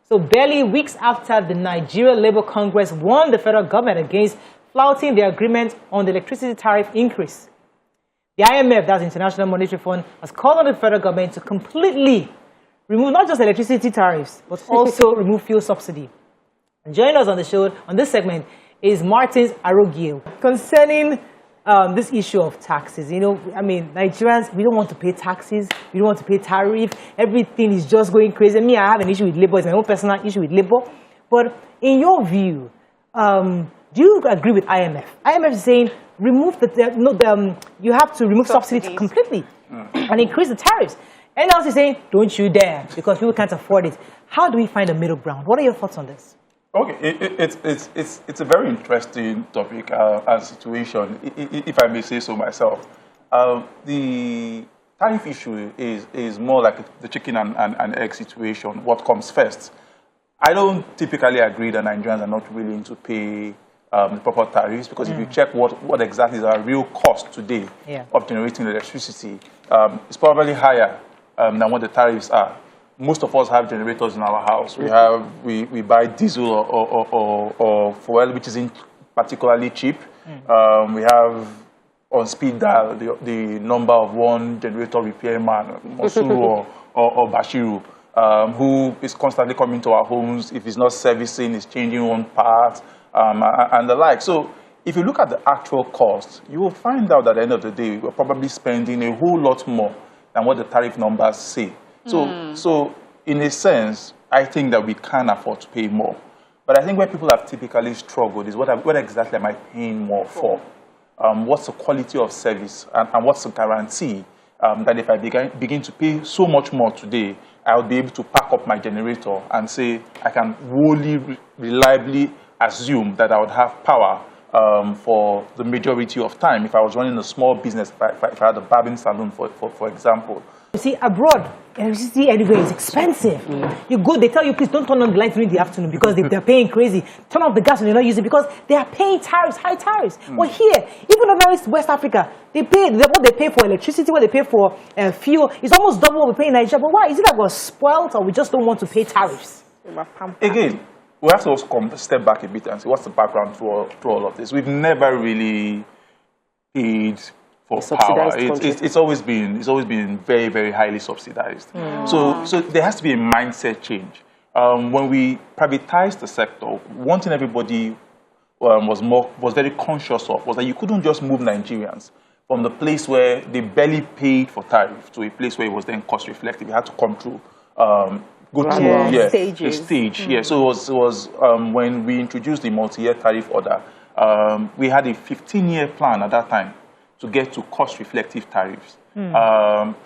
So barely weeks after the Nigeria Labour Congress warned the federal government against flouting the agreement on the electricity tariff increase, the IMF, that's the International Monetary Fund, has called on the federal government to completely remove not just electricity tariffs, but also remove fuel subsidy. And joining us on the show, on this segment, is Martins Arogie concerning this issue of taxes. You know, I mean, Nigerians, we don't want to pay taxes. We don't want to pay tariff. Everything is just going crazy. Me, I have an issue with labor. It's my own personal issue with labor. But in your view, do you agree with IMF? IMF is saying remove you have to remove subsidies completely and increase the tariffs. And else is saying don't you dare because people can't afford it. How do we find a middle ground? What are your thoughts on this? Okay, it's a very interesting topic and situation, if I may say so myself. The tariff issue is more like the chicken and egg situation. What comes first? I don't typically agree that Nigerians are not willing to pay the proper tariffs because if you check what exactly is our real cost today of generating electricity, it's probably higher than what the tariffs are. Most of us have generators in our house. We buy diesel or fuel, which isn't particularly cheap. We have on speed dial the number of one generator repairman, Mosuru or Bashiru, who is constantly coming to our homes. If he's not servicing, he's changing one part and the like. So if you look at the actual cost, you will find out that at the end of the day, we're probably spending a whole lot more than what the tariff numbers say. So in a sense, I think that we can afford to pay more. But I think where people have typically struggled is what exactly am I paying more for? What's the quality of service? And what's the guarantee that if I begin to pay so much more today, I will be able to pack up my generator and say I can wholly, reliably assume that I would have power for the majority of time if I was running a small business, if I had a barbing salon, for example. You see, abroad, electricity anywhere is expensive. You go, they tell you, please don't turn on the light during the afternoon because they're paying crazy. Turn off the gas when you're not using it because they are paying tariffs, high tariffs. But here, even in West Africa, they pay what they pay for electricity, what they pay for fuel. It's almost double what we pay in Nigeria. But why? Is it that we're spoilt or we just don't want to pay tariffs? Again, we have to also step back a bit and see what's the background to all of this. We've never really paid for power. It's always been very, very highly subsidized. So there has to be a mindset change. When we privatized the sector, one thing everybody was very conscious of was that you couldn't just move Nigerians from the place where they barely paid for tariff to a place where it was then cost reflective. You had to come through. Go through the stage. So it was when we introduced the multi-year tariff order, we had a 15-year plan at that time to get to cost-reflective tariffs.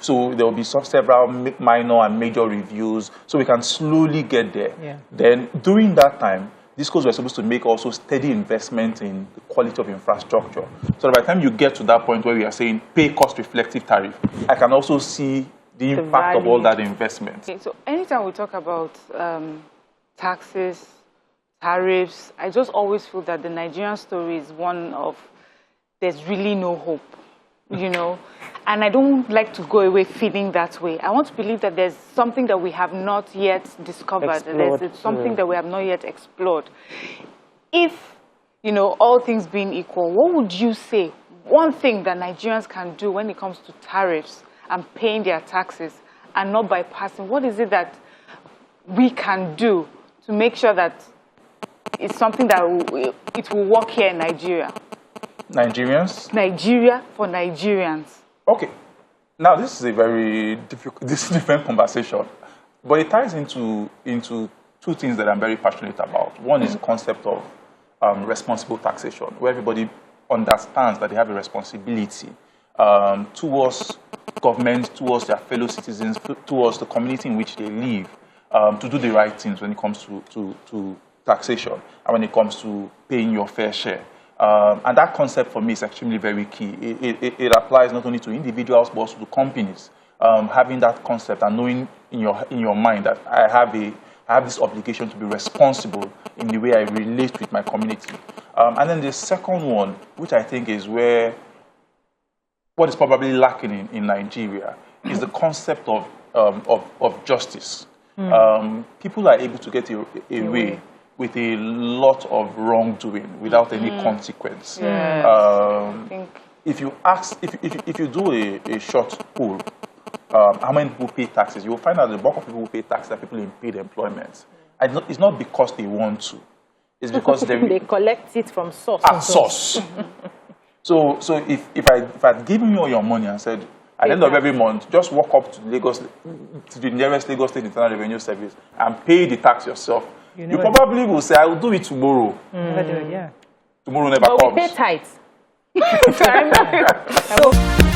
So there will be several minor and major reviews, so we can slowly get there. Then during that time, these schools were supposed to make also steady investment in the quality of infrastructure. So by the time you get to that point where we are saying pay cost-reflective tariff, I can also see the impact of all that investment. Okay, so anytime we talk about taxes, tariffs, I just always feel that the Nigerian story is one of there's really no hope, you know, and I don't like to go away feeling that way. I want to believe that there's something that we have not yet discovered, there's something that we have not yet explored. If, you know, all things being equal, what would you say one thing that Nigerians can do when it comes to tariffs and paying their taxes and not bypassing? What is it that we can do to make sure that it's something that it will work here in Nigeria? Nigerians? Nigeria for Nigerians. Okay. Now, this is a very different conversation, but it ties into two things that I'm very passionate about. One is the concept of responsible taxation, where everybody understands that they have a responsibility towards government, towards their fellow citizens, towards the community in which they live, to do the right things when it comes to taxation and when it comes to paying your fair share. And that concept for me is extremely very key. It applies not only to individuals but also to companies. Having that concept and knowing in your mind that I have this obligation to be responsible in the way I relate with my community. And then the second one, which I think is where what is probably lacking in Nigeria, is the concept of justice. people are able to get away with a lot of wrongdoing without any consequence. Yes. I think If you ask, if you do a short poll, how many people pay taxes, you will find out the bulk of people who pay taxes are people in paid employment. And it's not because they want to. It's because they collect it from source. Source. So if I'd given you all your money and said, at the end of every month, just walk up to the nearest Lagos State Internal Revenue Service and pay the tax yourself, you probably will say, I will do it tomorrow. Never do it, yeah. Tomorrow never But comes. we pay tithes. so